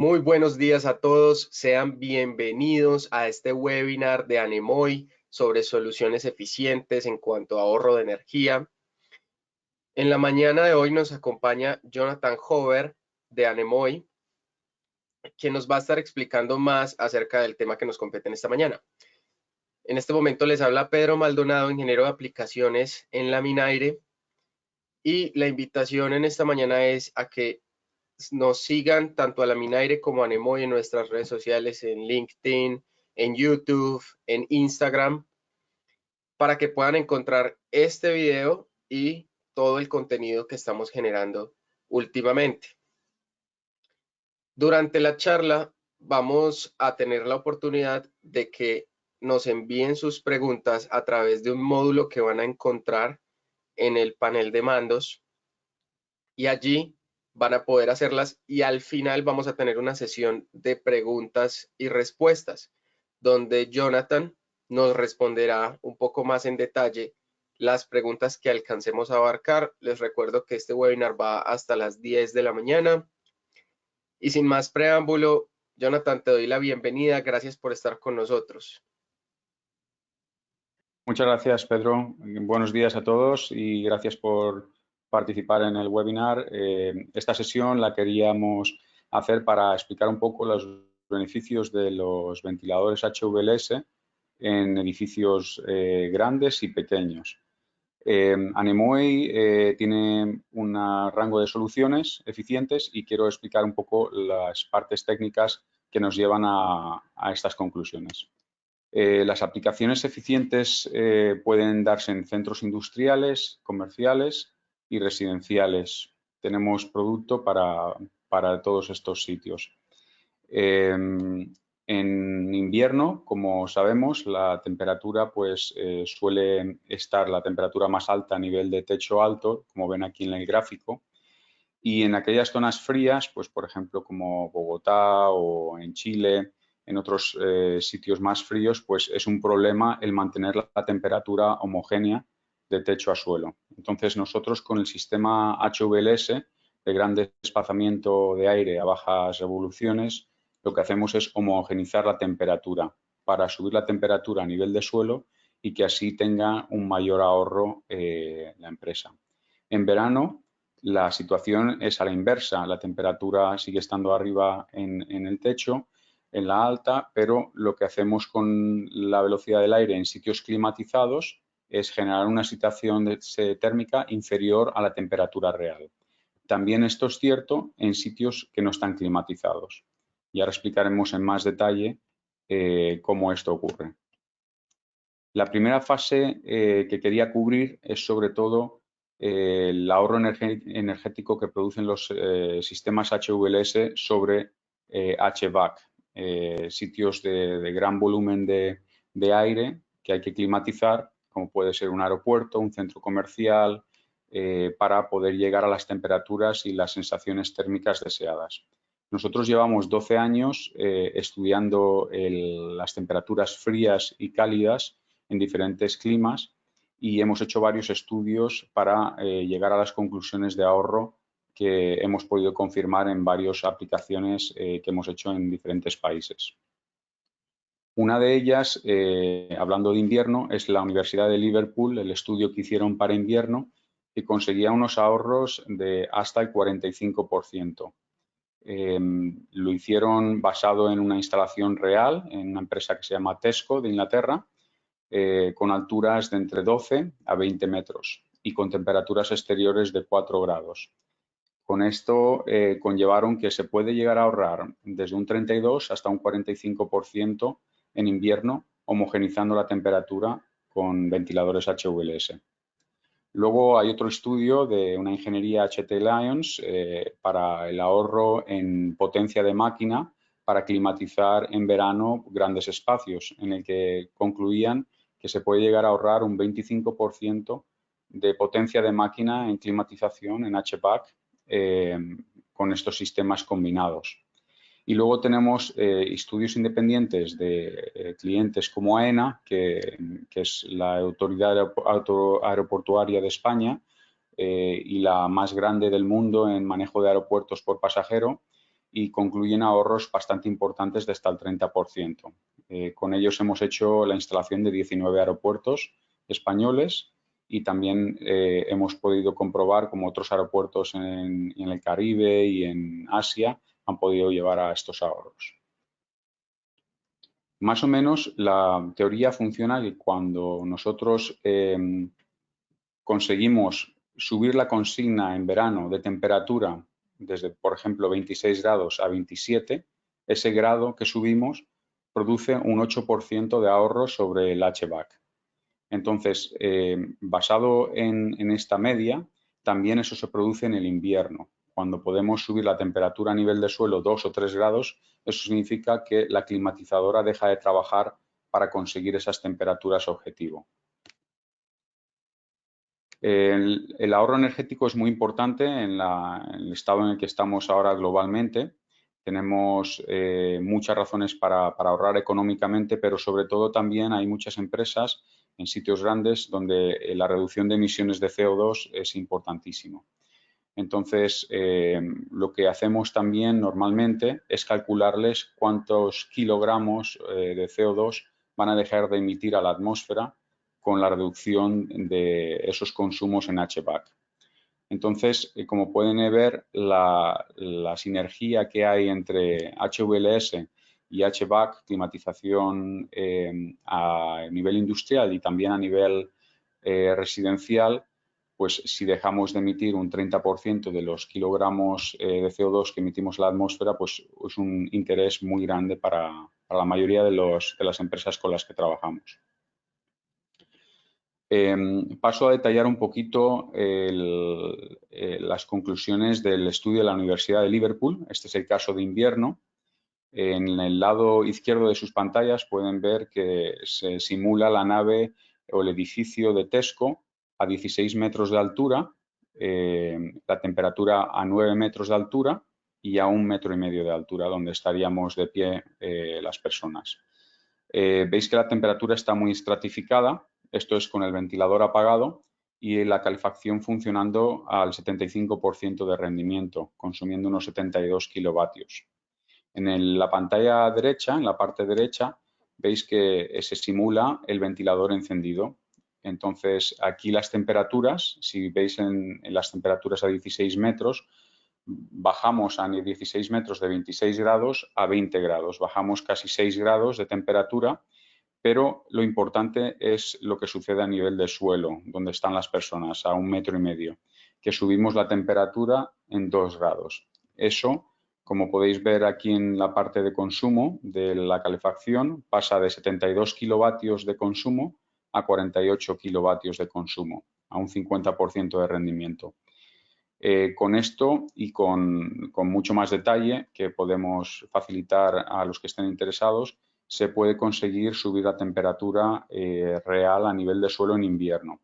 Muy buenos días a todos, sean bienvenidos a este webinar de Anemoy sobre soluciones eficientes en cuanto a ahorro de energía. En la mañana de hoy nos acompaña Jonathan Hover de Anemoy, quien nos va a estar explicando más acerca del tema que nos compete en esta mañana. En este momento les habla Pedro Maldonado, ingeniero de aplicaciones en Laminaire, y la invitación en esta mañana es a que nos sigan tanto a Laminaire como a Anemoy en nuestras redes sociales, en LinkedIn, en YouTube, en Instagram, para que puedan encontrar este video y todo el contenido que estamos generando últimamente. Durante la charla vamos a tener la oportunidad de que nos envíen sus preguntas a través de un módulo que van a encontrar en el panel de mandos, y allí van a poder hacerlas, y al final vamos a tener una sesión de preguntas y respuestas donde Jonathan nos responderá un poco más en detalle las preguntas que alcancemos a abarcar. Les recuerdo que este webinar va hasta las 10 de la mañana y sin más preámbulo, Jonathan, te doy la bienvenida. Gracias por estar con nosotros. Muchas gracias, Pedro. Buenos días a todos y gracias por participar en el webinar. Esta sesión la queríamos hacer para explicar un poco los beneficios de los ventiladores HVLS en edificios grandes y pequeños. Anemoy tiene un rango de soluciones eficientes y quiero explicar un poco las partes técnicas que nos llevan a estas conclusiones. Las aplicaciones eficientes pueden darse en centros industriales, comerciales y residenciales. Tenemos producto para todos estos sitios. En invierno, como sabemos, la temperatura suele estar la temperatura más alta a nivel de techo alto, como ven aquí en el gráfico. Y en aquellas zonas frías, pues por ejemplo como Bogotá o en Chile, en otros sitios más fríos, pues es un problema el mantener la temperatura homogénea de techo a suelo. Entonces nosotros con el sistema HVLS de gran desplazamiento de aire a bajas revoluciones, lo que hacemos es homogeneizar la temperatura para subir la temperatura a nivel de suelo y que así tenga un mayor ahorro la empresa. En verano la situación es a la inversa, la temperatura sigue estando arriba en el techo, en la alta, pero lo que hacemos con la velocidad del aire en sitios climatizados es generar una situación térmica inferior a la temperatura real. También esto es cierto en sitios que no están climatizados. Y ahora explicaremos en más detalle cómo esto ocurre. La primera fase que quería cubrir es sobre todo el ahorro energético que producen los sistemas HVLS sobre HVAC, sitios de gran volumen de aire que hay que climatizar, como puede ser un aeropuerto, un centro comercial, para poder llegar a las temperaturas y las sensaciones térmicas deseadas. Nosotros llevamos 12 años estudiando las temperaturas frías y cálidas en diferentes climas y hemos hecho varios estudios para llegar a las conclusiones de ahorro que hemos podido confirmar en varias aplicaciones que hemos hecho en diferentes países. Una de ellas, hablando de invierno, es la Universidad de Liverpool, el estudio que hicieron para invierno, que conseguía unos ahorros de hasta el 45%. Lo hicieron basado en una instalación real, en una empresa que se llama Tesco de Inglaterra, con alturas de entre 12 a 20 metros y con temperaturas exteriores de 4 grados. Con esto conllevaron que se puede llegar a ahorrar desde un 32 hasta un 45% en invierno, homogenizando la temperatura con ventiladores HVLS. Luego hay otro estudio de una ingeniería HT Lyons para el ahorro en potencia de máquina para climatizar en verano grandes espacios, en el que concluían que se puede llegar a ahorrar un 25% de potencia de máquina en climatización en HVAC con estos sistemas combinados. Y luego tenemos estudios independientes de clientes como AENA, que es la autoridad aeroportuaria de España y la más grande del mundo en manejo de aeropuertos por pasajero, y concluyen ahorros bastante importantes de hasta el 30%. Con ellos hemos hecho la instalación de 19 aeropuertos españoles y también hemos podido comprobar cómo otros aeropuertos en el Caribe y en Asia han podido llevar a estos ahorros. Más o menos la teoría funciona que cuando nosotros conseguimos subir la consigna en verano de temperatura desde, por ejemplo, 26 grados a 27, ese grado que subimos produce un 8% de ahorro sobre el HVAC. Entonces, basado en esta media, también eso se produce en el invierno. Cuando podemos subir la temperatura a nivel de suelo 2 o 3 grados, eso significa que la climatizadora deja de trabajar para conseguir esas temperaturas objetivo. El ahorro energético es muy importante en el estado en el que estamos ahora globalmente. Tenemos muchas razones para ahorrar económicamente, pero sobre todo también hay muchas empresas en sitios grandes donde la reducción de emisiones de CO2 es importantísimo. Entonces, lo que hacemos también normalmente es calcularles cuántos kilogramos de CO2 van a dejar de emitir a la atmósfera con la reducción de esos consumos en HVAC. Entonces, como pueden ver, la sinergia que hay entre HVLS y HVAC, climatización a nivel industrial y también a nivel residencial, pues si dejamos de emitir un 30% de los kilogramos de CO2 que emitimos a la atmósfera, pues es un interés muy grande para la mayoría de las empresas con las que trabajamos. Paso a detallar un poquito las conclusiones del estudio de la Universidad de Liverpool. Este es el caso de invierno. En el lado izquierdo de sus pantallas pueden ver que se simula la nave o el edificio de Tesco a 16 metros de altura, la temperatura a 9 metros de altura y a 1,5 metros de altura, donde estaríamos de pie las personas. Veis que la temperatura está muy estratificada. Esto es con el ventilador apagado y la calefacción funcionando al 75% de rendimiento, consumiendo unos 72 kilovatios. En la pantalla derecha, en la parte derecha, veis que se simula el ventilador encendido. Entonces, aquí las temperaturas, si veis en las temperaturas a 16 metros, bajamos a 16 metros de 26 grados a 20 grados. Bajamos casi 6 grados de temperatura, pero lo importante es lo que sucede a nivel de suelo, donde están las personas, a 1,5 metros, que subimos la temperatura en 2 grados. Eso, como podéis ver aquí en la parte de consumo de la calefacción, pasa de 72 kilovatios de consumo a 48 kilovatios de consumo, a un 50% de rendimiento. Con esto y con mucho más detalle que podemos facilitar a los que estén interesados, se puede conseguir subir la temperatura real a nivel de suelo en invierno.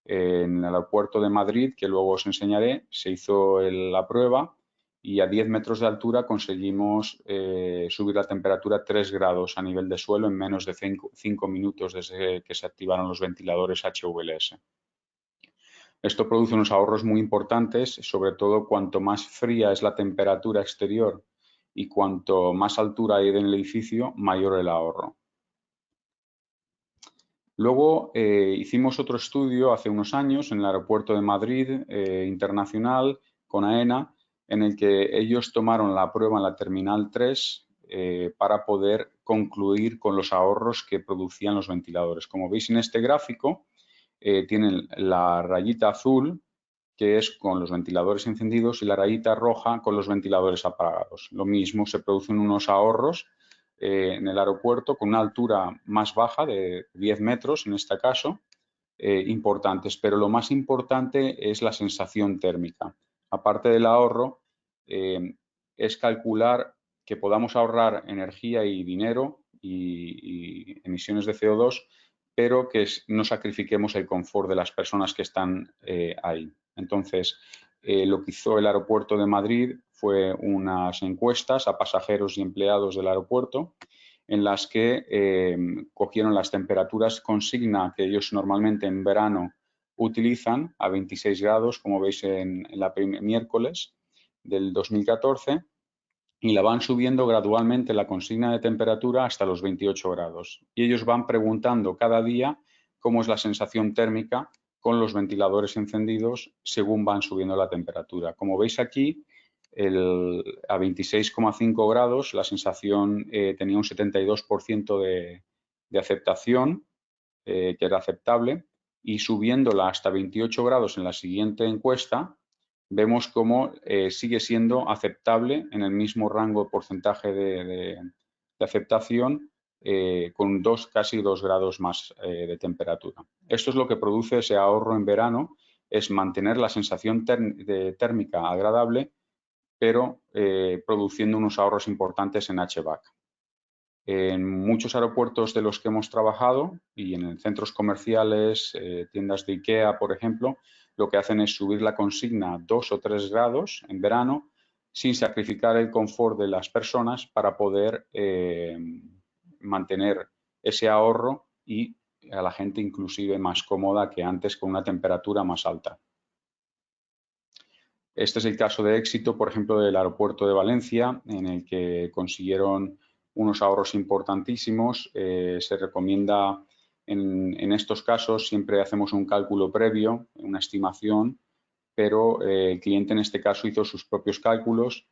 En el aeropuerto de Madrid, que luego os enseñaré, se hizo la prueba y a 10 metros de altura conseguimos subir la temperatura 3 grados a nivel de suelo en menos de 5 minutos desde que se activaron los ventiladores HVLS. Esto produce unos ahorros muy importantes, sobre todo cuanto más fría es la temperatura exterior y cuanto más altura hay en el edificio, mayor el ahorro. Luego hicimos otro estudio hace unos años en el aeropuerto de Madrid Internacional con AENA, en el que ellos tomaron la prueba en la Terminal 3 para poder concluir con los ahorros que producían los ventiladores. Como veis en este gráfico, tienen la rayita azul, que es con los ventiladores encendidos, y la rayita roja con los ventiladores apagados. Lo mismo, se producen unos ahorros en el aeropuerto con una altura más baja de 10 metros en este caso, importantes, pero lo más importante es la sensación térmica. Aparte del ahorro, es calcular que podamos ahorrar energía y dinero y emisiones de CO2, pero que no sacrifiquemos el confort de las personas que están ahí. Entonces, lo que hizo el aeropuerto de Madrid fue unas encuestas a pasajeros y empleados del aeropuerto en las que cogieron las temperaturas consigna que ellos normalmente en verano utilizan a 26 grados, como veis en la miércoles del 2014, y la van subiendo gradualmente la consigna de temperatura hasta los 28 grados. Y ellos van preguntando cada día cómo es la sensación térmica con los ventiladores encendidos según van subiendo la temperatura. Como veis aquí, a 26,5 grados la sensación tenía un 72% de aceptación, que era aceptable, y subiéndola hasta 28 grados en la siguiente encuesta, vemos cómo sigue siendo aceptable en el mismo rango de porcentaje de aceptación, con casi 2 grados más de temperatura. Esto es lo que produce ese ahorro en verano, es mantener la sensación térmica agradable, pero produciendo unos ahorros importantes en HVAC. En muchos aeropuertos de los que hemos trabajado y en centros comerciales, tiendas de IKEA, por ejemplo, lo que hacen es subir la consigna 2 o 3 grados en verano sin sacrificar el confort de las personas para poder mantener ese ahorro y a la gente inclusive más cómoda que antes con una temperatura más alta. Este es el caso de éxito, por ejemplo, del aeropuerto de Valencia, en el que consiguieron unos ahorros importantísimos. Se recomienda en estos casos, siempre hacemos un cálculo previo, una estimación, pero el cliente en este caso hizo sus propios cálculos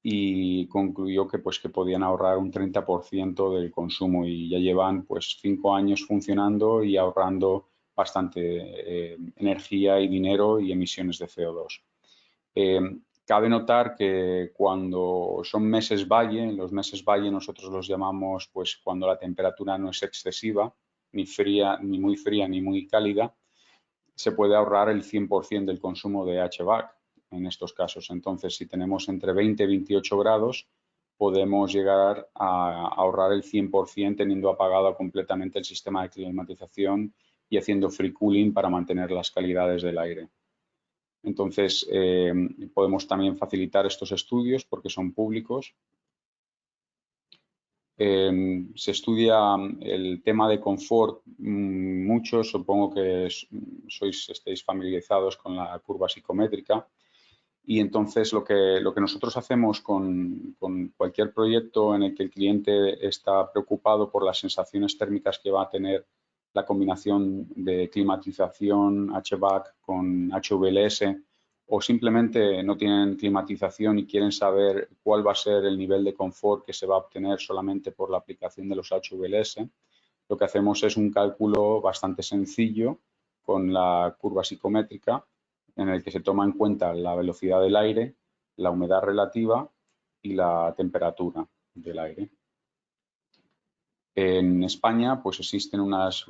y concluyó que podían ahorrar un 30% del consumo y ya llevan 5 años funcionando y ahorrando bastante energía y dinero y emisiones de CO2. Cabe notar que cuando son meses valle, en los meses valle nosotros los llamamos cuando la temperatura no es excesiva, ni fría, ni muy fría, ni muy cálida, se puede ahorrar el 100% del consumo de HVAC en estos casos. Entonces, si tenemos entre 20 y 28 grados, podemos llegar a ahorrar el 100% teniendo apagado completamente el sistema de climatización y haciendo free cooling para mantener las calidades del aire. Entonces, podemos también facilitar estos estudios porque son públicos. Se estudia el tema de confort mucho, supongo que estéis familiarizados con la curva psicométrica. Y entonces lo que nosotros hacemos con cualquier proyecto en el que el cliente está preocupado por las sensaciones térmicas que va a tener la combinación de climatización HVAC con HVLS, o simplemente no tienen climatización y quieren saber cuál va a ser el nivel de confort que se va a obtener solamente por la aplicación de los HVLS, lo que hacemos es un cálculo bastante sencillo con la curva psicométrica en el que se toma en cuenta la velocidad del aire, la humedad relativa y la temperatura del aire. En España, existen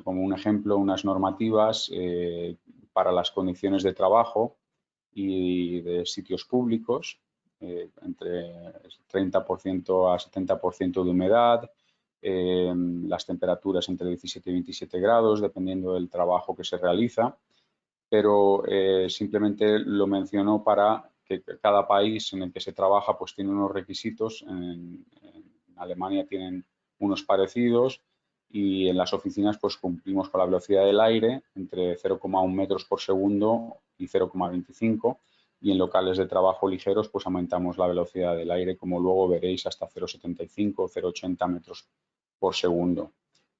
como un ejemplo, unas normativas para las condiciones de trabajo y de sitios públicos, entre 30% a 70% de humedad, las temperaturas entre 17 y 27 grados, dependiendo del trabajo que se realiza, pero simplemente lo menciono para que cada país en el que se trabaja tiene unos requisitos. En Alemania tienen unos parecidos y en las oficinas cumplimos con la velocidad del aire entre 0,1 metros por segundo y 0,25, y en locales de trabajo ligeros aumentamos la velocidad del aire, como luego veréis, hasta 0,75 o 0,80 metros por segundo.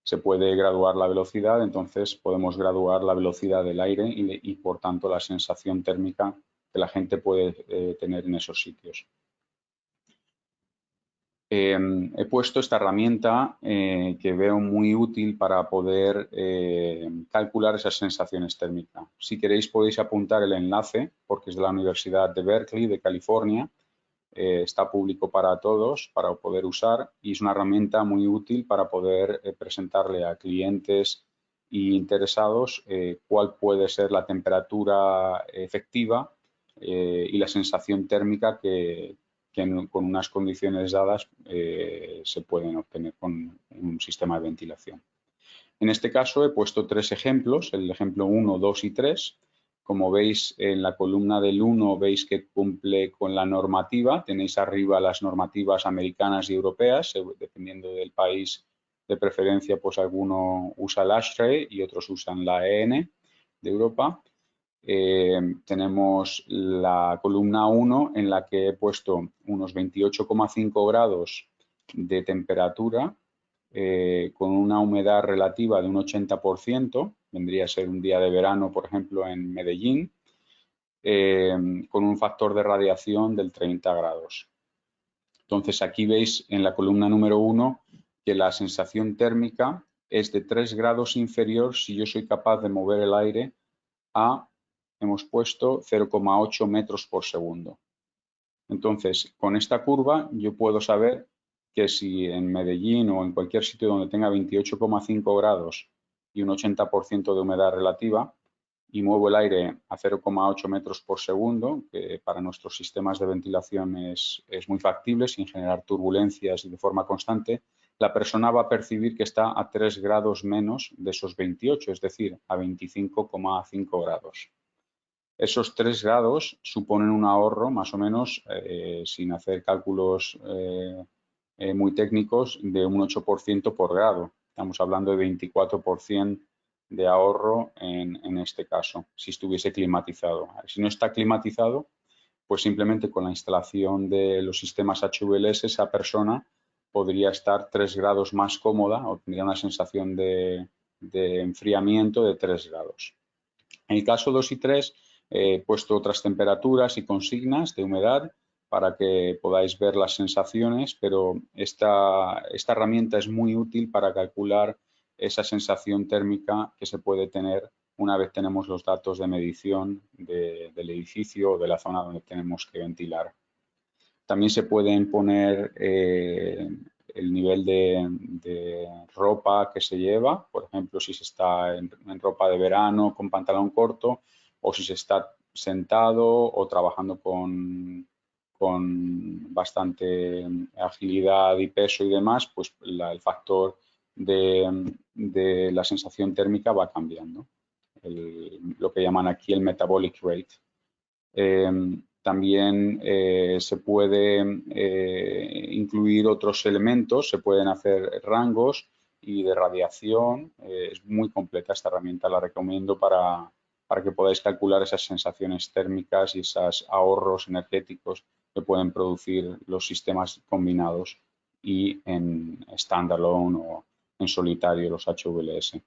Se puede graduar la velocidad, entonces podemos graduar la velocidad del aire y por tanto la sensación térmica que la gente puede tener en esos sitios. He puesto esta herramienta que veo muy útil para poder calcular esas sensaciones térmicas. Si queréis podéis apuntar el enlace porque es de la Universidad de Berkeley, de California. Está público para todos, para poder usar, y es una herramienta muy útil para poder presentarle a clientes e interesados cuál puede ser la temperatura efectiva y la sensación térmica que con unas condiciones dadas se pueden obtener con un sistema de ventilación. En este caso he puesto 3 ejemplos, el ejemplo 1, 2 y 3. Como veis, en la columna del 1 veis que cumple con la normativa. Tenéis arriba las normativas americanas y europeas, dependiendo del país de preferencia, alguno usa el ASHRAE y otros usan la EN de Europa. tenemos la columna 1 en la que he puesto unos 28,5 grados de temperatura con una humedad relativa de un 80%, vendría a ser un día de verano, por ejemplo, en Medellín, con un factor de radiación del 30 grados. Entonces, aquí veis en la columna número 1 que la sensación térmica es de 3 grados inferior si yo soy capaz de mover el aire a, hemos puesto 0,8 metros por segundo. Entonces, con esta curva yo puedo saber que si en Medellín o en cualquier sitio donde tenga 28,5 grados y un 80% de humedad relativa y muevo el aire a 0,8 metros por segundo, que para nuestros sistemas de ventilación es muy factible sin generar turbulencias y de forma constante, la persona va a percibir que está a 3 grados menos de esos 28, es decir, a 25,5 grados. Esos 3 grados suponen un ahorro, más o menos, sin hacer cálculos muy técnicos, de un 8% por grado. Estamos hablando de 24% de ahorro en este caso, si estuviese climatizado. Si no está climatizado, pues simplemente con la instalación de los sistemas HVLS, esa persona podría estar 3 grados más cómoda o tendría una sensación de enfriamiento de 3 grados. En el caso 2 y 3, he puesto otras temperaturas y consignas de humedad para que podáis ver las sensaciones, pero esta herramienta es muy útil para calcular esa sensación térmica que se puede tener una vez tenemos los datos de medición del edificio o de la zona donde tenemos que ventilar. También se pueden poner el nivel de ropa que se lleva, por ejemplo, si se está en ropa de verano con pantalón corto o si se está sentado o trabajando con bastante agilidad y peso y demás, pues el factor de la sensación térmica va cambiando, lo que llaman aquí el metabolic rate. También se puede incluir otros elementos, se pueden hacer rangos y de radiación. Es muy completa esta herramienta, la recomiendo para que podáis calcular esas sensaciones térmicas y esos ahorros energéticos que pueden producir los sistemas combinados y en standalone o en solitario los HVLS.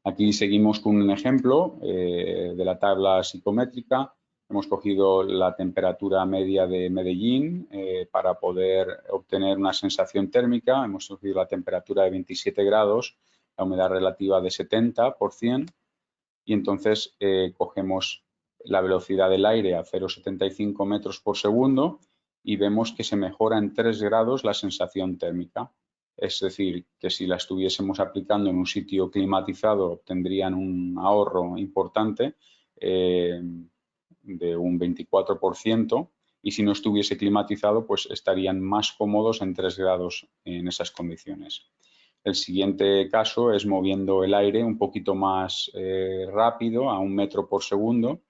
Aquí seguimos con un ejemplo de la tabla psicométrica. Hemos cogido la temperatura media de Medellín para poder obtener una sensación térmica. Hemos cogido la temperatura de 27 grados, la humedad relativa de 70%, y entonces cogemos la velocidad del aire a 0,75 metros por segundo y vemos que se mejora en 3 grados la sensación térmica. Es decir, que si la estuviésemos aplicando en un sitio climatizado obtendrían un ahorro importante de un 24%, y si no estuviese climatizado pues estarían más cómodos en 3 grados en esas condiciones. El siguiente caso es moviendo el aire un poquito más rápido, a 1 metro por segundo,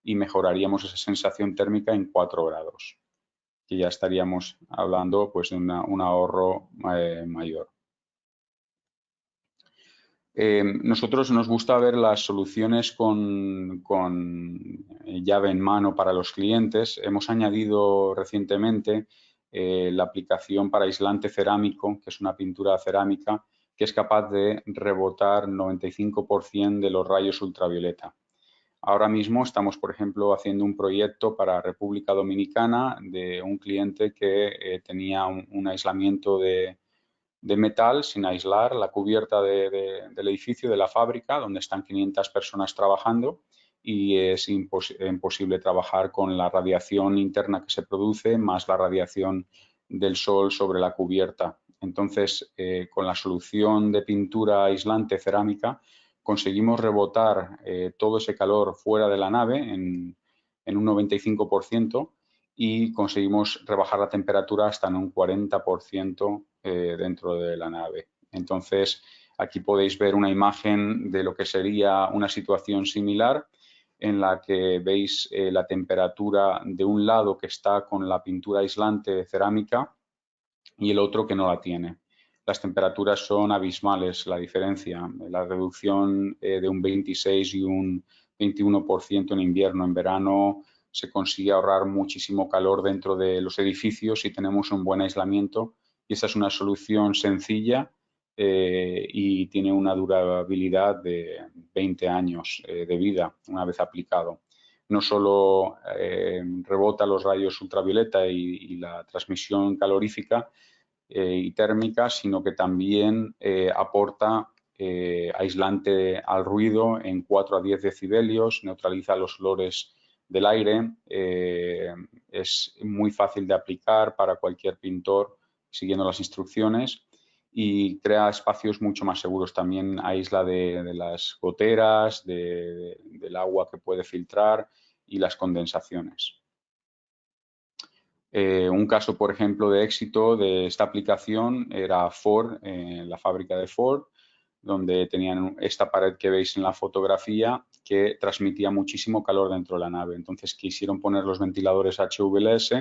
y mejoraríamos esa sensación térmica en 4 grados, que ya estaríamos hablando pues, de un ahorro mayor. Nosotros nos gusta ver las soluciones con llave en mano para los clientes. Hemos añadido recientemente la aplicación para aislante cerámico, que es una pintura cerámica que es capaz de rebotar 95% de los rayos ultravioleta. Ahora mismo estamos, por ejemplo, haciendo un proyecto para República Dominicana de un cliente que tenía un aislamiento de metal sin aislar la cubierta del edificio, de la fábrica, donde están 500 personas trabajando, y es imposible trabajar con la radiación interna que se produce más la radiación del sol sobre la cubierta. Entonces, con la solución de pintura aislante cerámica, conseguimos rebotar todo ese calor fuera de la nave en un 95%, y conseguimos rebajar la temperatura hasta en un 40% dentro de la nave. Entonces, aquí podéis ver una imagen de lo que sería una situación similar en la que veis la temperatura de un lado que está con la pintura aislante cerámica y el otro que no la tiene. Las temperaturas son abismales, la diferencia. La reducción de un 26 y un 21% en invierno. En verano se consigue ahorrar muchísimo calor dentro de los edificios si tenemos un buen aislamiento, y esa es una solución sencilla y tiene una durabilidad de 20 años de vida una vez aplicado. No solo rebota los rayos ultravioleta y la transmisión calorífica y térmica, sino que también aporta aislante al ruido en 4 a 10 decibelios, neutraliza los olores del aire, es muy fácil de aplicar para cualquier pintor siguiendo las instrucciones, y crea espacios mucho más seguros. También aísla de las goteras, del agua que puede filtrar y las condensaciones. Un caso, por ejemplo, de éxito de esta aplicación era Ford, la fábrica de Ford, donde tenían esta pared que veis en la fotografía que transmitía muchísimo calor dentro de la nave. Entonces quisieron poner los ventiladores HVLS,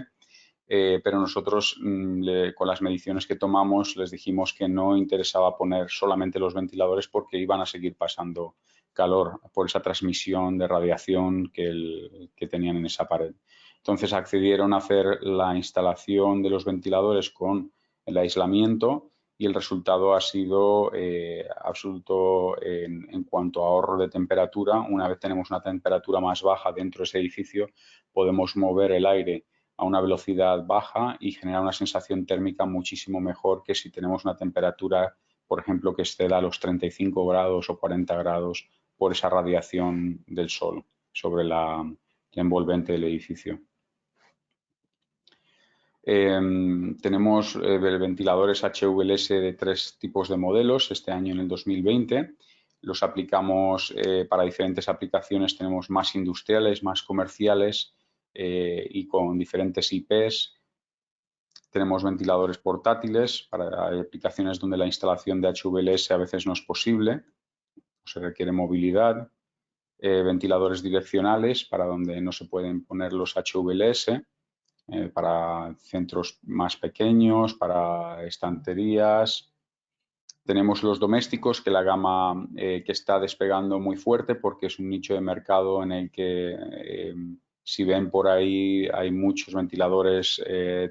pero nosotros con las mediciones que tomamos les dijimos que no interesaba poner solamente los ventiladores porque iban a seguir pasando calor por esa transmisión de radiación que tenían en esa pared. Entonces accedieron a hacer la instalación de los ventiladores con el aislamiento, y el resultado ha sido absoluto en cuanto a ahorro de temperatura. Una vez tenemos una temperatura más baja dentro de ese edificio, podemos mover el aire a una velocidad baja y generar una sensación térmica muchísimo mejor que si tenemos una temperatura, por ejemplo, que exceda los 35 grados o 40 grados por esa radiación del sol sobre la envolvente del edificio. Tenemos ventiladores HVLS de 3 tipos de modelos este año, en el 2020. Los aplicamos para diferentes aplicaciones. Tenemos más industriales, más comerciales y con diferentes IPs. Tenemos ventiladores portátiles para aplicaciones donde la instalación de HVLS a veces no es posible, se requiere movilidad. Ventiladores direccionales para donde no se pueden poner los HVLS. Para centros más pequeños, para estanterías. Tenemos los domésticos, que la gama que está despegando muy fuerte porque es un nicho de mercado en el que, si ven por ahí, hay muchos ventiladores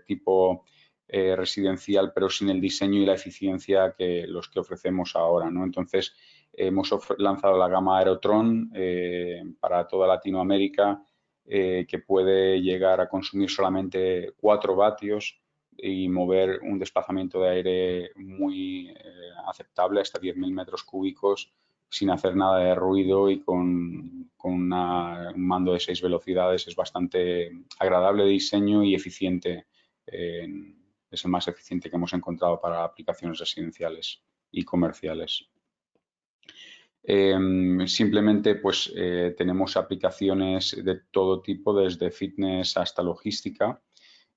tipo residencial, pero sin el diseño y la eficiencia que los que ofrecemos ahora, ¿no? Entonces, hemos lanzado la gama Aerotron para toda Latinoamérica, que puede llegar a consumir solamente 4 vatios y mover un desplazamiento de aire muy aceptable, hasta 10.000 metros cúbicos, sin hacer nada de ruido y con un mando de 6 velocidades. Es bastante agradable de diseño y eficiente. Es el más eficiente que hemos encontrado para aplicaciones residenciales y comerciales. Simplemente pues tenemos aplicaciones de todo tipo, desde fitness hasta logística.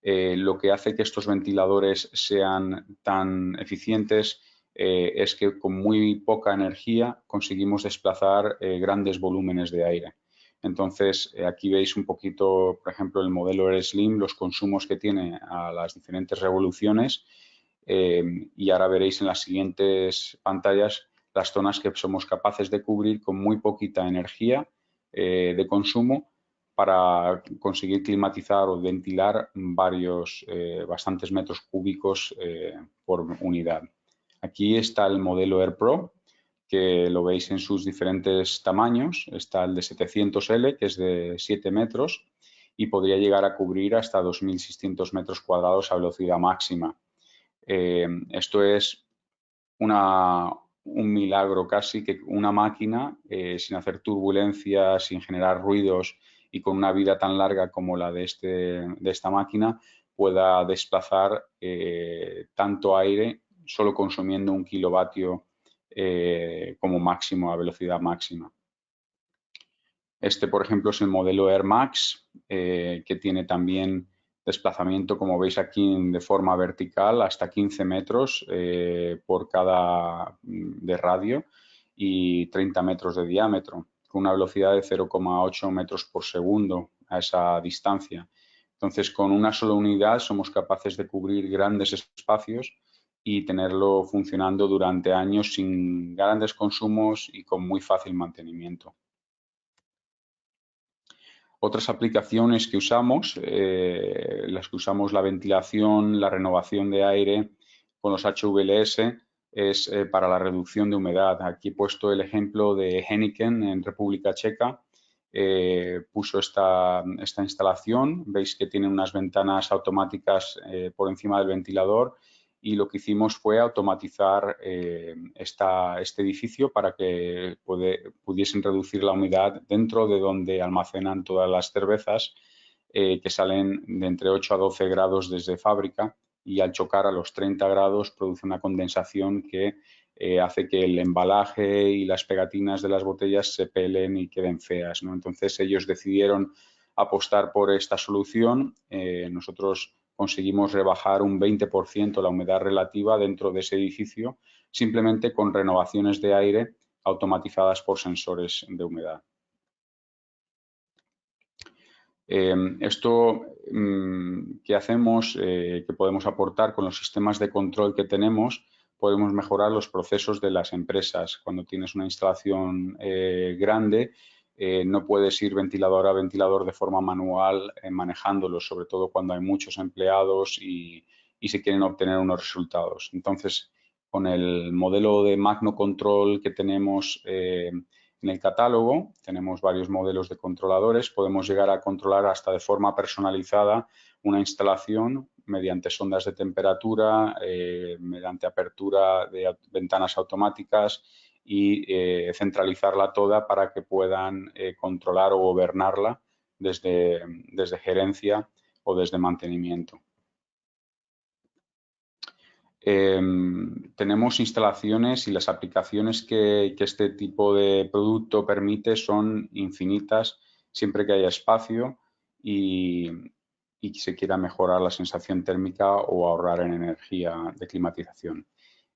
Lo que hace que estos ventiladores sean tan eficientes es que con muy poca energía conseguimos desplazar grandes volúmenes de aire. Entonces, aquí veis un poquito, por ejemplo, el modelo AirSlim, los consumos que tiene a las diferentes revoluciones, y ahora veréis en las siguientes pantallas las zonas que somos capaces de cubrir con muy poquita energía de consumo, para conseguir climatizar o ventilar bastantes metros cúbicos por unidad. Aquí está el modelo AirPro, que lo veis en sus diferentes tamaños. Está el de 700L, que es de 7 metros, y podría llegar a cubrir hasta 2.600 metros cuadrados a velocidad máxima. Esto es un milagro casi, que una máquina, sin hacer turbulencia, sin generar ruidos y con una vida tan larga como la de esta máquina, pueda desplazar tanto aire solo consumiendo 1 kilovatio como máximo, a velocidad máxima. Este, por ejemplo, es el modelo Air Max, que tiene también desplazamiento, como veis aquí, de forma vertical hasta 15 metros por cada de radio y 30 metros de diámetro, con una velocidad de 0,8 metros por segundo a esa distancia. Entonces, con una sola unidad somos capaces de cubrir grandes espacios y tenerlo funcionando durante años sin grandes consumos y con muy fácil mantenimiento. Otras aplicaciones que usamos, las que usamos la ventilación, la renovación de aire con los HVLS, es para la reducción de humedad. Aquí he puesto el ejemplo de Heineken en República Checa. Puso esta instalación. Veis que tiene unas ventanas automáticas por encima del ventilador y lo que hicimos fue automatizar este edificio para que pudiesen reducir la humedad dentro de donde almacenan todas las cervezas que salen de entre 8 a 12 grados desde fábrica y al chocar a los 30 grados produce una condensación que hace que el embalaje y las pegatinas de las botellas se pelen y queden feas, ¿no? Entonces ellos decidieron apostar por esta solución. Nosotros conseguimos rebajar un 20% la humedad relativa dentro de ese edificio simplemente con renovaciones de aire automatizadas por sensores de humedad. Esto que hacemos, que podemos aportar con los sistemas de control que tenemos, podemos mejorar los procesos de las empresas. Cuando tienes una instalación grande, no puedes ir ventilador a ventilador de forma manual manejándolos, sobre todo cuando hay muchos empleados y se quieren obtener unos resultados. Entonces, con el modelo de Magno Control que tenemos en el catálogo, tenemos varios modelos de controladores, podemos llegar a controlar hasta de forma personalizada una instalación mediante sondas de temperatura, mediante apertura de ventanas automáticas y centralizarla toda para que puedan controlar o gobernarla desde gerencia o desde mantenimiento. Tenemos instalaciones y las aplicaciones que este tipo de producto permite son infinitas siempre que haya espacio y se quiera mejorar la sensación térmica o ahorrar en energía de climatización.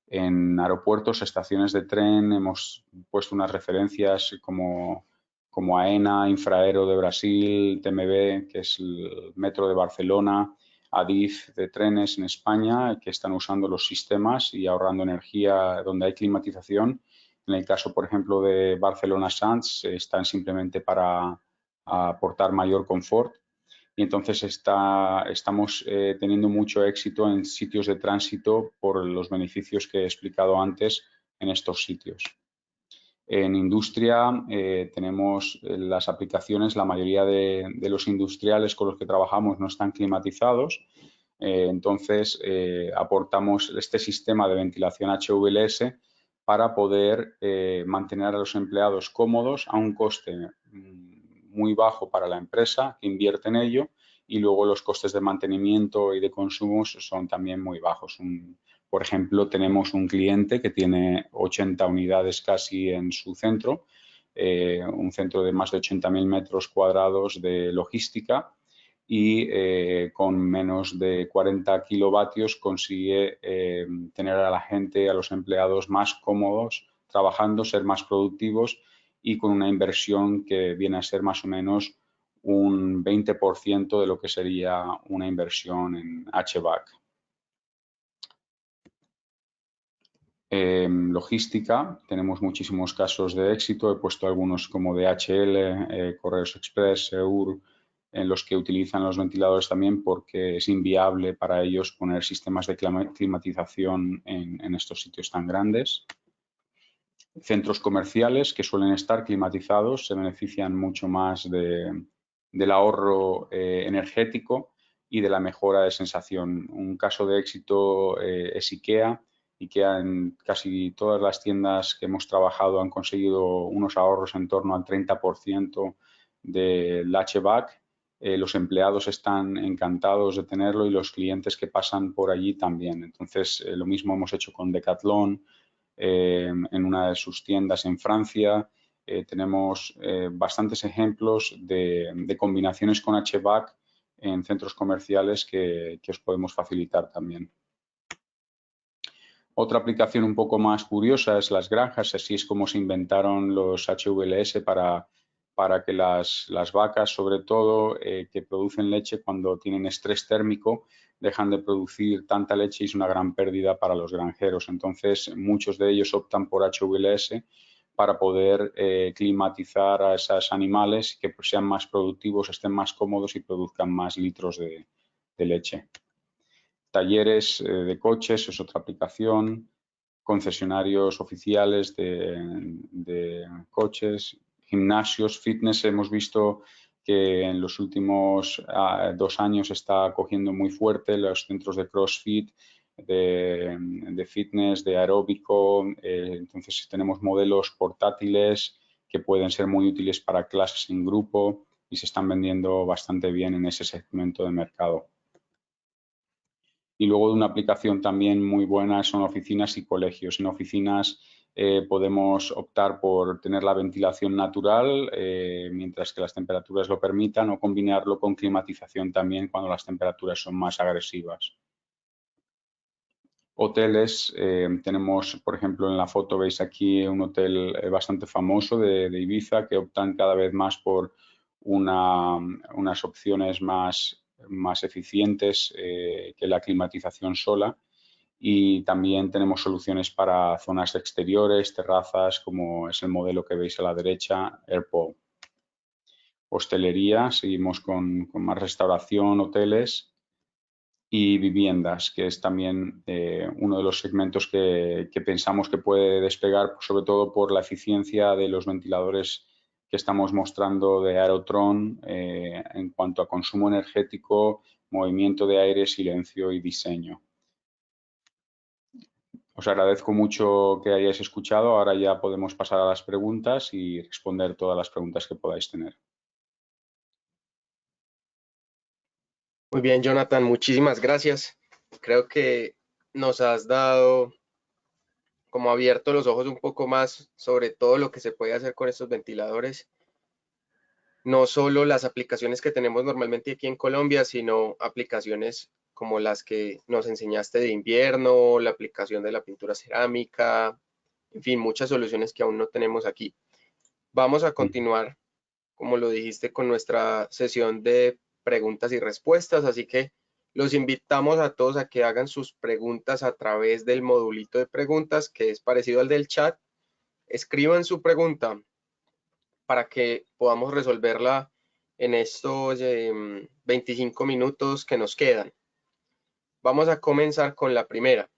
En aeropuertos, estaciones de tren, hemos puesto unas referencias como AENA, Infraero de Brasil, TMB, que es el Metro de Barcelona, Adif de trenes en España, que están usando los sistemas y ahorrando energía donde hay climatización. En el caso, por ejemplo, de Barcelona Sants, están simplemente para aportar mayor confort. Y entonces estamos teniendo mucho éxito en sitios de tránsito por los beneficios que he explicado antes en estos sitios. En industria tenemos las aplicaciones, la mayoría de los industriales con los que trabajamos no están climatizados, entonces aportamos este sistema de ventilación HVLS para poder mantener a los empleados cómodos a un coste muy bajo para la empresa que invierte en ello y luego los costes de mantenimiento y de consumos son también muy bajos. Por ejemplo, tenemos un cliente que tiene 80 unidades casi en su centro, un centro de más de 80.000 metros cuadrados de logística y con menos de 40 kilovatios consigue tener a la gente, a los empleados más cómodos trabajando, ser más productivos y con una inversión que viene a ser más o menos un 20% de lo que sería una inversión en HVAC. Logística, tenemos muchísimos casos de éxito, he puesto algunos como DHL, Correos Express, Seur, en los que utilizan los ventiladores también porque es inviable para ellos poner sistemas de climatización en estos sitios tan grandes. Centros comerciales que suelen estar climatizados se benefician mucho más del ahorro energético y de la mejora de sensación. Un caso de éxito es IKEA. IKEA en casi todas las tiendas que hemos trabajado han conseguido unos ahorros en torno al 30% del HVAC. Los empleados están encantados de tenerlo y los clientes que pasan por allí también. Entonces, lo mismo hemos hecho con Decathlon, en una de sus tiendas en Francia. Tenemos bastantes ejemplos de combinaciones con HVAC en centros comerciales que os podemos facilitar también. Otra aplicación un poco más curiosa es las granjas. Así es como se inventaron los HVLS para que las vacas, sobre todo, que producen leche cuando tienen estrés térmico, dejan de producir tanta leche y es una gran pérdida para los granjeros. Entonces, muchos de ellos optan por HVLS para poder climatizar a esos animales, que sean más productivos, estén más cómodos y produzcan más litros de leche. Talleres de coches es otra aplicación, concesionarios oficiales de coches, gimnasios, fitness. Hemos visto que en los últimos 2 años está cogiendo muy fuerte los centros de CrossFit, de fitness, de aeróbico. Entonces tenemos modelos portátiles que pueden ser muy útiles para clases en grupo y se están vendiendo bastante bien en ese segmento de mercado. Y luego una aplicación también muy buena son oficinas y colegios. En oficinas podemos optar por tener la ventilación natural mientras que las temperaturas lo permitan, o combinarlo con climatización también cuando las temperaturas son más agresivas. Hoteles, tenemos, por ejemplo, en la foto veis aquí un hotel bastante famoso de Ibiza, que optan cada vez más por unas opciones más eficientes que la climatización sola. Y también tenemos soluciones para zonas exteriores, terrazas, como es el modelo que veis a la derecha, Airpo. Hostelería, seguimos con más restauración, hoteles y viviendas, que es también uno de los segmentos que pensamos que puede despegar, sobre todo por la eficiencia de los ventiladores que estamos mostrando de Aerotron en cuanto a consumo energético, movimiento de aire, silencio y diseño. Os agradezco mucho que hayáis escuchado. Ahora ya podemos pasar a las preguntas y responder todas las preguntas que podáis tener. Muy bien, Jonathan, muchísimas gracias. Creo que nos has dado como abierto los ojos un poco más sobre todo lo que se puede hacer con estos ventiladores. No solo las aplicaciones que tenemos normalmente aquí en Colombia, sino aplicaciones como las que nos enseñaste de invierno, la aplicación de la pintura cerámica, en fin, muchas soluciones que aún no tenemos aquí. Vamos a continuar, como lo dijiste, con nuestra sesión de preguntas y respuestas, así que los invitamos a todos a que hagan sus preguntas a través del modulito de preguntas, que es parecido al del chat. Escriban su pregunta para que podamos resolverla en estos 25 minutos que nos quedan. Vamos a comenzar con la primera.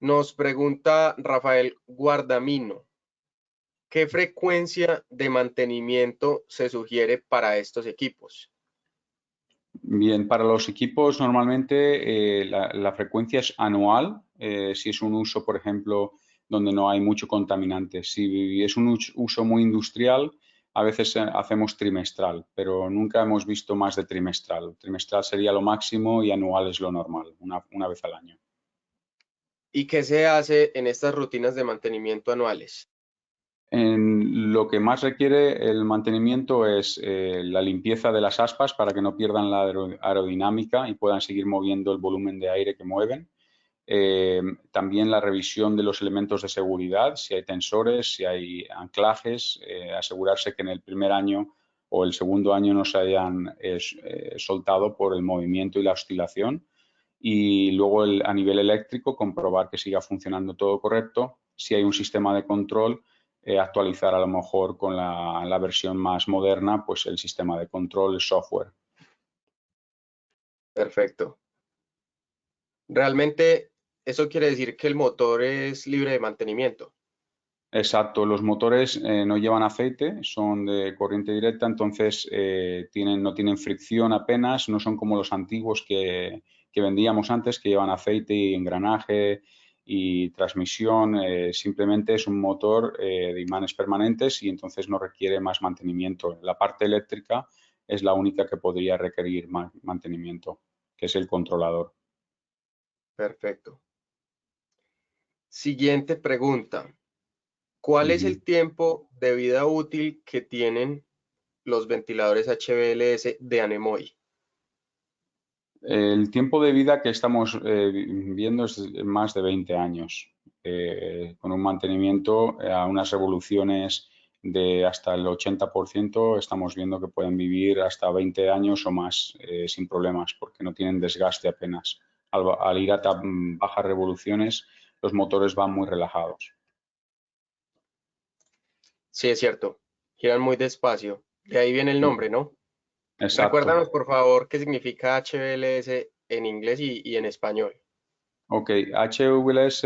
Nos pregunta Rafael Guardamino, ¿qué frecuencia de mantenimiento se sugiere para estos equipos? Bien, para los equipos normalmente la frecuencia es anual, si es un uso, por ejemplo, donde no hay mucho contaminante. Si es un uso muy industrial, a veces hacemos trimestral, pero nunca hemos visto más de trimestral. Trimestral sería lo máximo y anual es lo normal, una vez al año. ¿Y qué se hace en estas rutinas de mantenimiento anuales? Lo que más requiere el mantenimiento es la limpieza de las aspas para que no pierdan la aerodinámica y puedan seguir moviendo el volumen de aire que mueven. También la revisión de los elementos de seguridad, si hay tensores, si hay anclajes, asegurarse que en el primer año o el segundo año no se hayan soltado por el movimiento y la oscilación. Y luego a nivel eléctrico comprobar que siga funcionando todo correcto. Si hay un sistema de control, actualizar a lo mejor con la versión más moderna, pues el sistema de control, el software. Perfecto. Realmente eso quiere decir que el motor es libre de mantenimiento. Exacto, los motores no llevan aceite, son de corriente directa, entonces no tienen fricción apenas, no son como los antiguos que vendíamos antes, que llevan aceite y engranaje y transmisión. Simplemente es un motor de imanes permanentes y entonces no requiere más mantenimiento. La parte eléctrica es la única que podría requerir mantenimiento, que es el controlador. Perfecto. Siguiente pregunta. ¿Cuál es el tiempo de vida útil que tienen los ventiladores HVLS de Anemoy? El tiempo de vida que estamos viendo es más de 20 años, con un mantenimiento a unas revoluciones de hasta el 80%, estamos viendo que pueden vivir hasta 20 años o más sin problemas, porque no tienen desgaste apenas. Al ir a tan bajas revoluciones, los motores van muy relajados. Sí, es cierto. Giran muy despacio. De ahí viene el nombre, ¿no? Exacto. Recuérdanos, por favor, qué significa HVLS en inglés y en español. Ok, HVLS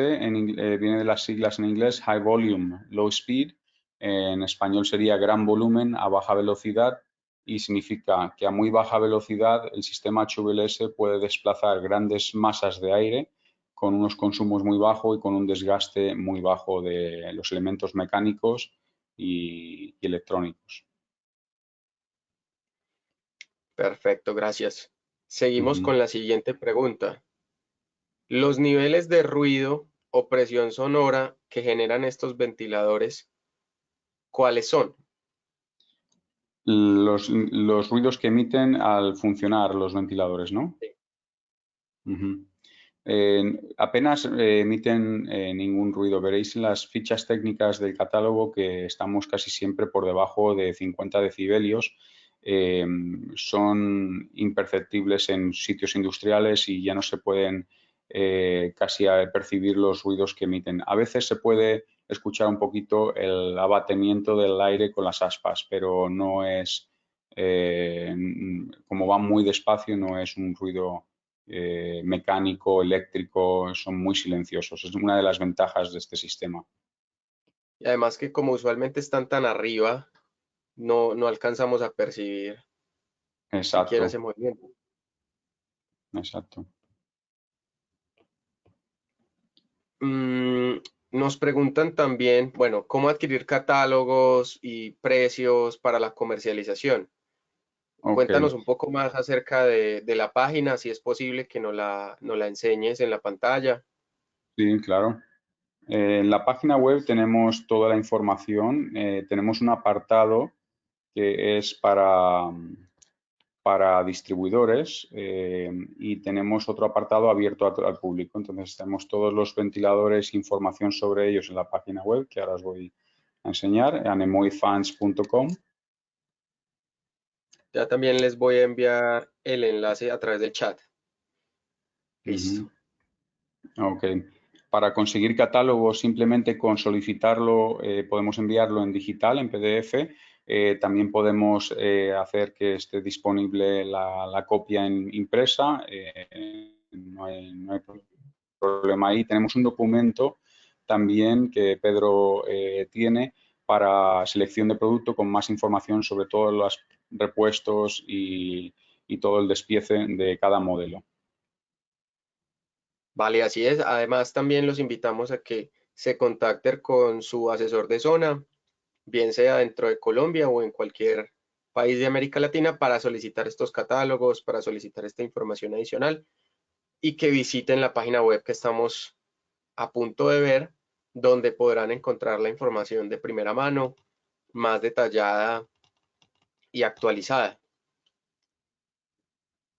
viene de las siglas en inglés High Volume, Low Speed. En español sería gran volumen a baja velocidad y significa que a muy baja velocidad el sistema HVLS puede desplazar grandes masas de aire con unos consumos muy bajos y con un desgaste muy bajo de los elementos mecánicos y electrónicos. Perfecto, gracias. Seguimos Ujú. con la siguiente pregunta. Los niveles de ruido o presión sonora que generan estos ventiladores, ¿cuáles son? Los ruidos que emiten al funcionar los ventiladores, ¿no? Sí. Ujú. Apenas emiten ningún ruido. Veréis en las fichas técnicas del catálogo que estamos casi siempre por debajo de 50 decibelios. Eh, Son imperceptibles en sitios industriales y ya no se pueden casi percibir los ruidos que emiten. A veces se puede escuchar un poquito el abatimiento del aire con las aspas, pero no es, como va muy despacio, no es un ruido mecánico, eléctrico, son muy silenciosos. Es una de las ventajas de este sistema. Y además que como usualmente están tan arriba, no alcanzamos a percibir siquiera ese Exacto, movimiento. exacto. Mm, Nos preguntan también, bueno, cómo adquirir catálogos y precios para la comercialización. Ok, Cuéntanos un poco más acerca de la página, si es posible que nos la enseñes en la pantalla. sí, claro. En la página web tenemos toda la información. Tenemos un apartado que es para distribuidores y tenemos otro apartado abierto al público. Entonces tenemos todos los ventiladores, información sobre ellos en la página web que ahora os voy a enseñar, anemoifans.com. Ya también les voy a enviar el enlace a través del chat. Listo. Ujú. Ok. Para conseguir catálogo, simplemente con solicitarlo, podemos enviarlo en digital, en PDF. También podemos hacer que esté disponible la copia impresa. No hay problema ahí. Tenemos un documento también que Pedro tiene para selección de producto con más información sobre todos los repuestos y todo el despiece de cada modelo. Vale, así es. Además, también los invitamos a que se contacten con su asesor de zona, bien sea dentro de Colombia o en cualquier país de América Latina, para solicitar estos catálogos, para solicitar esta información adicional y que visiten la página web que estamos a punto de ver, donde podrán encontrar la información de primera mano, más detallada y actualizada.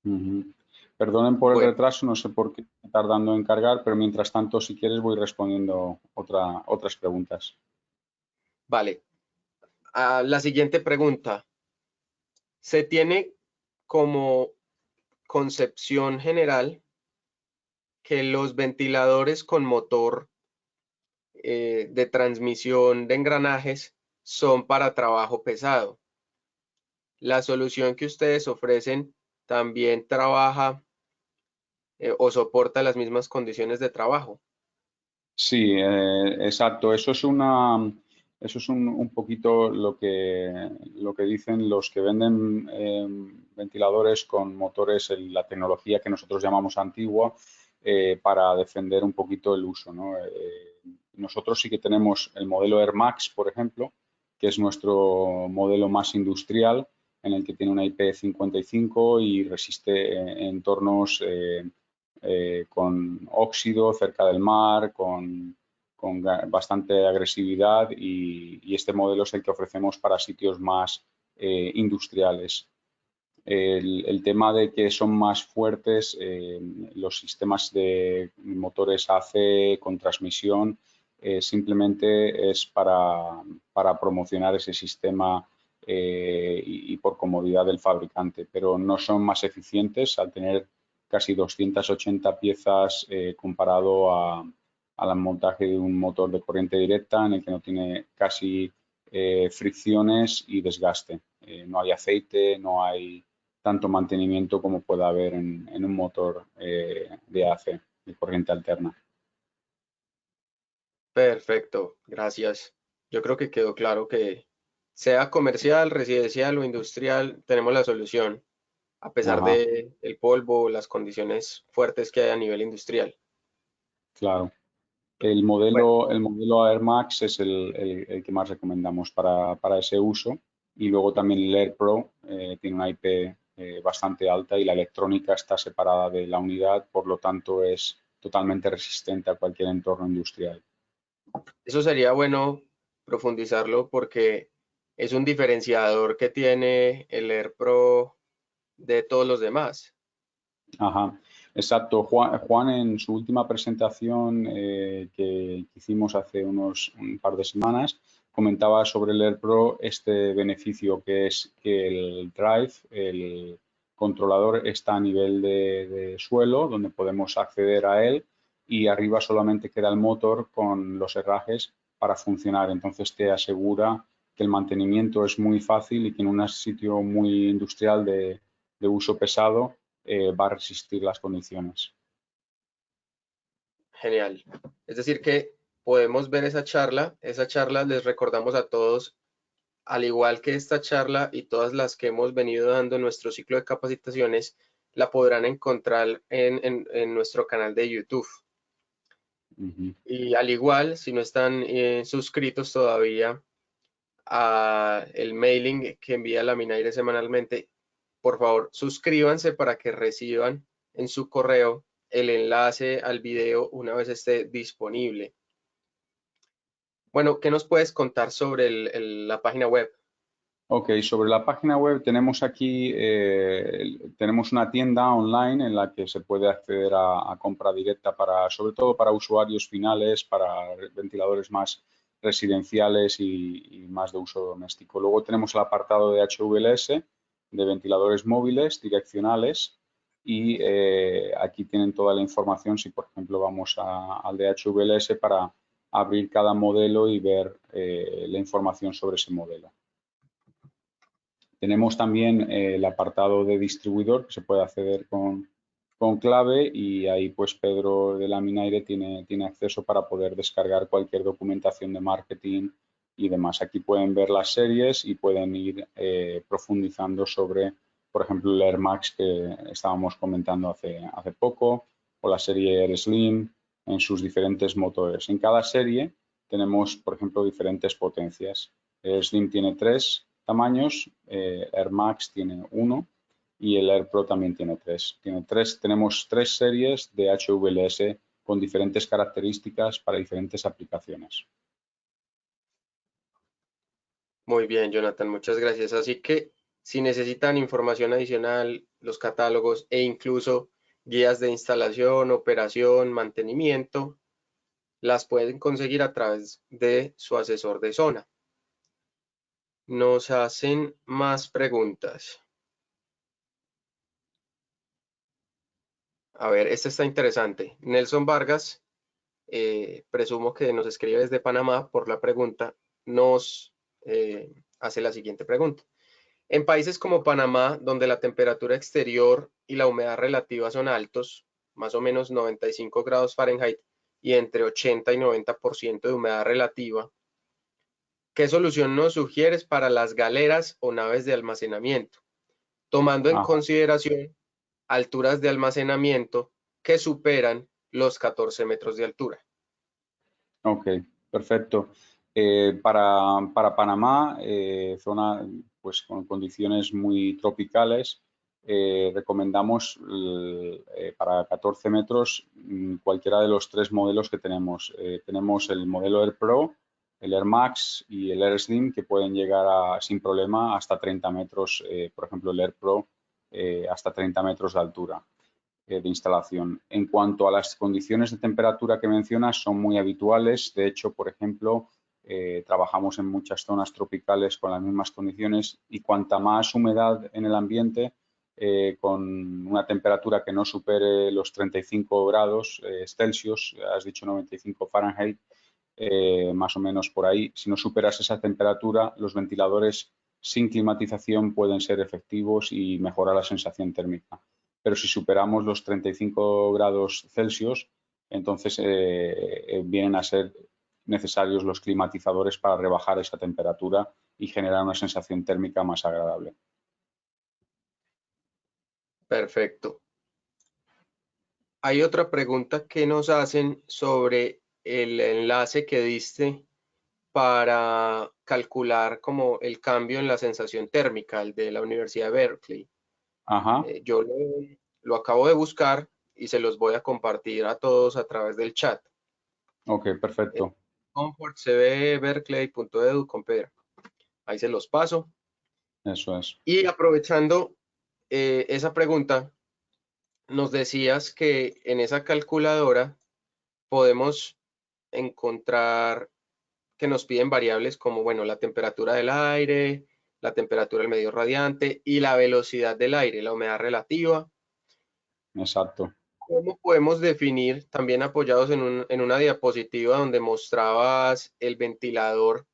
Ujú. Perdonen por el Bueno, retraso, no sé por qué está tardando en cargar, pero mientras tanto, si quieres, voy respondiendo otras preguntas. vale. La siguiente pregunta. ¿Se tiene como concepción general que los ventiladores con motor de transmisión de engranajes son para trabajo pesado? ¿La solución que ustedes ofrecen también trabaja o soporta las mismas condiciones de trabajo? Sí, exacto. Eso es un poquito lo que dicen los que venden ventiladores con motores, la tecnología que nosotros llamamos antigua, para defender un poquito el uso, ¿no? Nosotros sí que tenemos el modelo Air Max, por ejemplo, que es nuestro modelo más industrial, en el que tiene una IP55 y resiste entornos con óxido cerca del mar, con bastante agresividad y este modelo es el que ofrecemos para sitios más industriales. El tema de que son más fuertes los sistemas de motores AC con transmisión simplemente es para promocionar ese sistema y por comodidad del fabricante, pero no son más eficientes al tener casi 280 piezas comparado al montaje de un motor de corriente directa en el que no tiene casi fricciones y desgaste. No hay aceite, no hay tanto mantenimiento como puede haber en un motor de AC, de corriente alterna. Perfecto, gracias. Yo creo que quedó claro que sea comercial, residencial o industrial, tenemos la solución, a pesar Ajá, de el polvo o las condiciones fuertes que hay a nivel industrial. claro. Bueno, El modelo Air Max es el que más recomendamos para ese uso. Y luego también el Air Pro tiene una IP bastante alta y la electrónica está separada de la unidad, por lo tanto es totalmente resistente a cualquier entorno industrial. eso sería bueno profundizarlo porque es un diferenciador que tiene el Air Pro de todos los demás. Ajá, exacto. Juan en su última presentación que hicimos hace un par de semanas comentaba sobre el Air Pro este beneficio que es que el drive, el controlador está a nivel de suelo donde podemos acceder a él y arriba solamente queda el motor con los herrajes para funcionar. Entonces te asegura que el mantenimiento es muy fácil y que en un sitio muy industrial de uso pesado va a resistir las condiciones. Genial. Es decir, que podemos ver esa charla les recordamos a todos, al igual que esta charla y todas las que hemos venido dando en nuestro ciclo de capacitaciones, la podrán encontrar en nuestro canal de YouTube. Uh -huh. Y al igual, si no están suscritos todavía a el mailing que envía Laminaire semanalmente, por favor suscríbanse para que reciban en su correo el enlace al video una vez esté disponible. Bueno, ¿qué nos puedes contar sobre la página web? Ok, sobre la página web tenemos aquí, tenemos una tienda online en la que se puede acceder a compra directa sobre todo para usuarios finales, para ventiladores más residenciales y más de uso doméstico. Luego tenemos el apartado de HVLS, de ventiladores móviles direccionales y aquí tienen toda la información si, por ejemplo, vamos al de HVLS para abrir cada modelo y ver la información sobre ese modelo. Tenemos también el apartado de distribuidor que se puede acceder con clave y ahí pues Pedro de Laminaire tiene acceso para poder descargar cualquier documentación de marketing y demás. Aquí pueden ver las series y pueden ir profundizando sobre, por ejemplo, el Air Max que estábamos comentando hace poco o la serie Air Slim en sus diferentes motores. En cada serie tenemos, por ejemplo, diferentes potencias. Air Slim tiene 3 tamaños, Air Max tiene 1 y el Air Pro también tiene 3. Tenemos 3 series de HVLS con diferentes características para diferentes aplicaciones. Muy bien, Jonathan, muchas gracias. Así que si necesitan información adicional, los catálogos e incluso guías de instalación, operación, mantenimiento, las pueden conseguir a través de su asesor de zona. Nos hacen más preguntas. A ver, esta está interesante. Nelson Vargas, presumo que nos escribe desde Panamá por la pregunta, nos hace la siguiente pregunta. En países como Panamá, donde la temperatura exterior y la humedad relativa son altos, más o menos 95 grados Fahrenheit y entre 80 y 90% de humedad relativa, ¿qué solución nos sugieres para las galeras o naves de almacenamiento, tomando en Ajá, consideración alturas de almacenamiento que superan los 14 metros de altura? ok, perfecto. Para Panamá, zona pues con condiciones muy tropicales, recomendamos para 14 metros cualquiera de los 3 modelos que tenemos. Tenemos el modelo Air Pro, el Air Max y el Air Slim que pueden llegar sin problema hasta 30 metros, por ejemplo el Air Pro hasta 30 metros de altura de instalación. En cuanto a las condiciones de temperatura que mencionas, son muy habituales. De hecho, por ejemplo, trabajamos en muchas zonas tropicales con las mismas condiciones y cuanta más humedad en el ambiente, con una temperatura que no supere los 35 grados Celsius, has dicho 95 Fahrenheit, más o menos por ahí. Si no superas esa temperatura, los ventiladores sin climatización pueden ser efectivos y mejorar la sensación térmica. Pero si superamos los 35 grados Celsius, entonces vienen a ser necesarios los climatizadores para rebajar esa temperatura y generar una sensación térmica más agradable. Perfecto. Hay otra pregunta que nos hacen sobre el enlace que diste para calcular como el cambio en la sensación térmica, el de la Universidad de Berkeley. Ajá, Yo lo acabo de buscar y se los voy a compartir a todos a través del chat. ok, perfecto. comfortcbberkeley.edu con Pedro. Ahí se los paso. Eso es. Y aprovechando esa pregunta, nos decías que en esa calculadora podemos encontrar que nos piden variables como, bueno, la temperatura del aire, la temperatura del medio radiante y la velocidad del aire, la humedad relativa. Exacto. ¿Cómo podemos definir, también apoyados en una diapositiva donde mostrabas el ventilador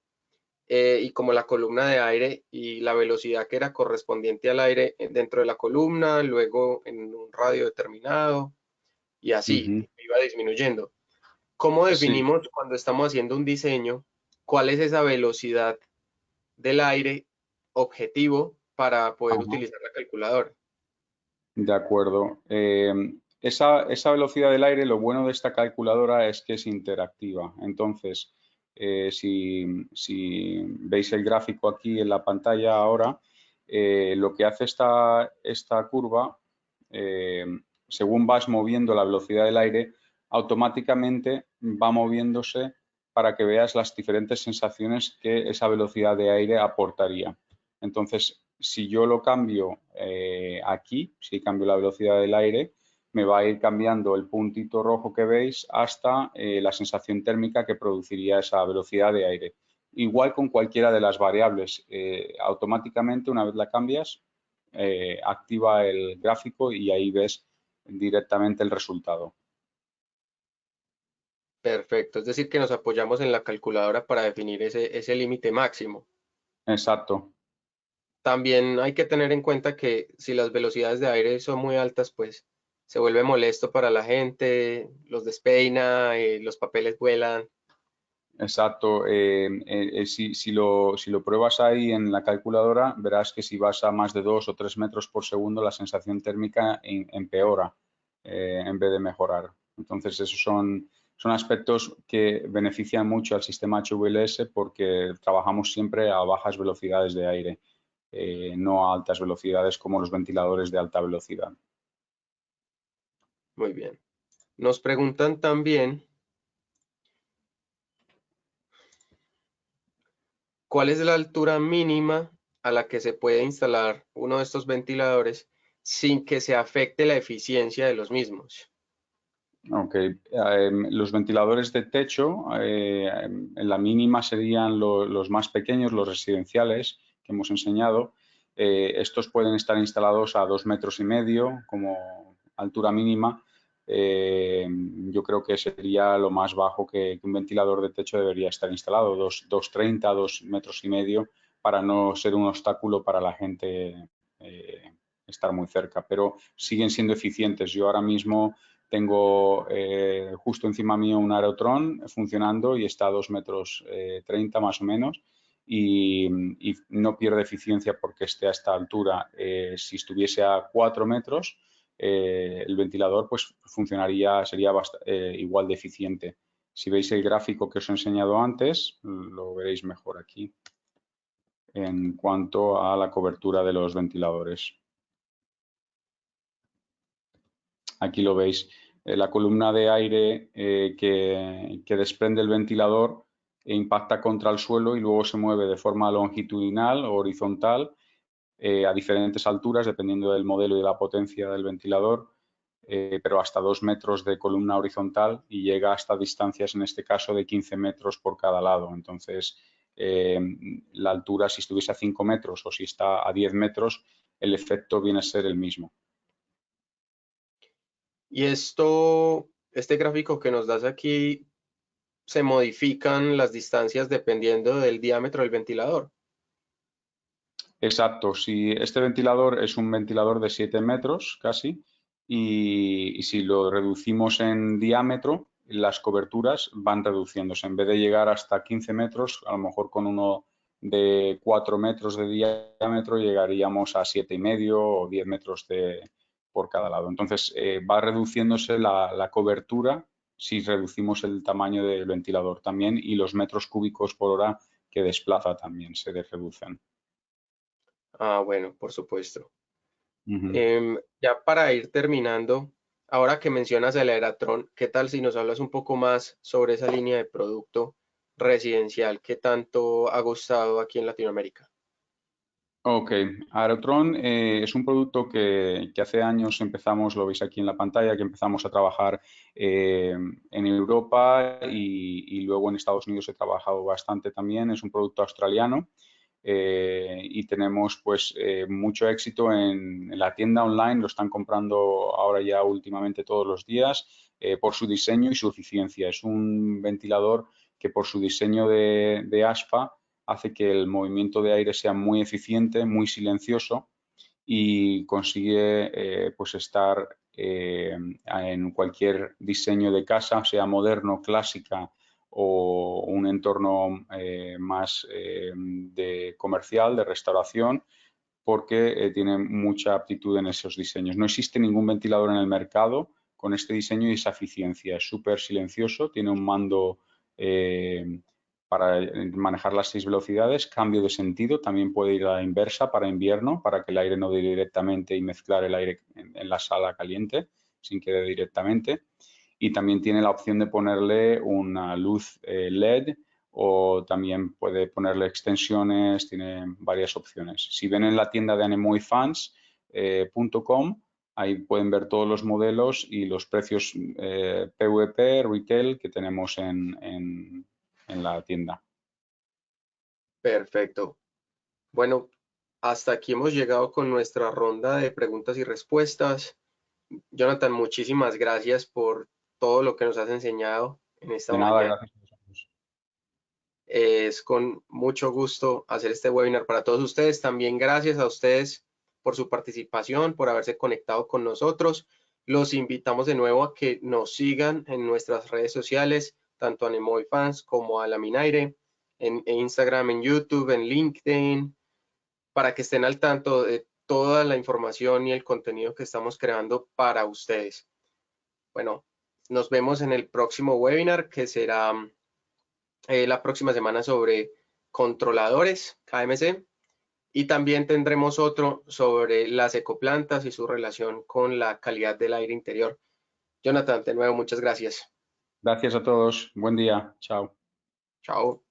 y como la columna de aire y la velocidad que era correspondiente al aire dentro de la columna, luego en un radio determinado y así Ujú. iba disminuyendo? ¿Cómo Sí, definimos cuando estamos haciendo un diseño cuál es esa velocidad del aire objetivo para poder ajá, utilizar la calculadora? de acuerdo. Esa velocidad del aire, lo bueno de esta calculadora es que es interactiva. Entonces, si veis el gráfico aquí en la pantalla ahora, lo que hace esta curva, eh, según vas moviendo la velocidad del aire, automáticamente va moviéndose para que veas las diferentes sensaciones que esa velocidad de aire aportaría. Entonces, si yo lo cambio aquí, si cambio la velocidad del aire, me va a ir cambiando el puntito rojo que veis hasta la sensación térmica que produciría esa velocidad de aire. Igual con cualquiera de las variables, automáticamente una vez la cambias, activa el gráfico y ahí ves directamente el resultado. Perfecto, es decir, que nos apoyamos en la calculadora para definir ese límite máximo. Exacto. También hay que tener en cuenta que si las velocidades de aire son muy altas, pues se vuelve molesto para la gente, los despeina, los papeles vuelan. Exacto. Si lo pruebas ahí en la calculadora, verás que si vas a más de 2 o 3 metros por segundo, la sensación térmica empeora en vez de mejorar. Entonces, esos son aspectos que benefician mucho al sistema HVLS porque trabajamos siempre a bajas velocidades de aire, no a altas velocidades como los ventiladores de alta velocidad. Muy bien. Nos preguntan también, ¿cuál es la altura mínima a la que se puede instalar uno de estos ventiladores sin que se afecte la eficiencia de los mismos? Ok, los ventiladores de techo, en la mínima serían los más pequeños, los residenciales que hemos enseñado. Estos pueden estar instalados a 2,5 metros como altura mínima. Yo creo que sería lo más bajo que un ventilador de techo debería estar instalado, 2,30 2,5 metros, para no ser un obstáculo para la gente estar muy cerca, pero siguen siendo eficientes. Yo ahora mismo tengo justo encima mío un Aerotron funcionando y está a 2,30 metros más o menos y no pierde eficiencia porque esté a esta altura. Si estuviese a 4 metros, el ventilador pues funcionaría, sería igual de eficiente. Si veis el gráfico que os he enseñado antes, lo veréis mejor aquí en cuanto a la cobertura de los ventiladores. Aquí lo veis, la columna de aire que desprende el ventilador impacta contra el suelo y luego se mueve de forma longitudinal o horizontal a diferentes alturas, dependiendo del modelo y de la potencia del ventilador, pero hasta 2 metros de columna horizontal y llega hasta distancias, en este caso, de 15 metros por cada lado. Entonces, la altura, si estuviese a 5 metros o si está a 10 metros, el efecto viene a ser el mismo. Y este gráfico que nos das aquí, se modifican las distancias dependiendo del diámetro del ventilador. Exacto, si este ventilador es un ventilador de 7 metros casi y si lo reducimos en diámetro, las coberturas van reduciéndose. En vez de llegar hasta 15 metros, a lo mejor con uno de 4 metros de diámetro llegaríamos a 7,5 o 10 metros por cada lado. Entonces va reduciéndose la cobertura si reducimos el tamaño del ventilador también y los metros cúbicos por hora que desplaza también se reducen. Ah, bueno, por supuesto. Ujú. Ya para ir terminando, ahora que mencionas el Aeratron, ¿qué tal si nos hablas un poco más sobre esa línea de producto residencial que tanto ha gustado aquí en Latinoamérica? Ok, Aerotron es un producto que hace años empezamos, lo veis aquí en la pantalla, que empezamos a trabajar en Europa y luego en Estados Unidos he trabajado bastante también. Es un producto australiano y tenemos pues mucho éxito en la tienda online. Lo están comprando ahora ya últimamente todos los días por su diseño y su eficiencia. Es un ventilador que por su diseño de aspa hace que el movimiento de aire sea muy eficiente, muy silencioso y consigue pues estar en cualquier diseño de casa, sea moderno, clásica o un entorno más de comercial, de restauración, porque tiene mucha aptitud en esos diseños. No existe ningún ventilador en el mercado con este diseño y esa eficiencia. Es súper silencioso, tiene un mando para manejar las 6 velocidades, cambio de sentido, también puede ir a la inversa para invierno, para que el aire no dé directamente y mezclar el aire en la sala caliente sin que dé directamente. Y también tiene la opción de ponerle una luz LED o también puede ponerle extensiones, tiene varias opciones. Si ven en la tienda de anemoyfans.com, ahí pueden ver todos los modelos y los precios PVP, retail que tenemos en la tienda. Perfecto. Bueno, hasta aquí hemos llegado con nuestra ronda de preguntas y respuestas. Jonathan, muchísimas gracias por todo lo que nos has enseñado en esta De nada, mañana. gracias a vosotros. Es con mucho gusto hacer este webinar para todos ustedes. También gracias a ustedes por su participación, por haberse conectado con nosotros. Los invitamos de nuevo a que nos sigan en nuestras redes sociales, tanto a Nemoy Fans como a Laminaire, en Instagram, en YouTube, en LinkedIn, para que estén al tanto de toda la información y el contenido que estamos creando para ustedes. Bueno, nos vemos en el próximo webinar que será la próxima semana sobre controladores KMC y también tendremos otro sobre las ecoplantas y su relación con la calidad del aire interior. Jonathan, de nuevo, muchas gracias. Gracias a todos. Buen día. Chao. Chao.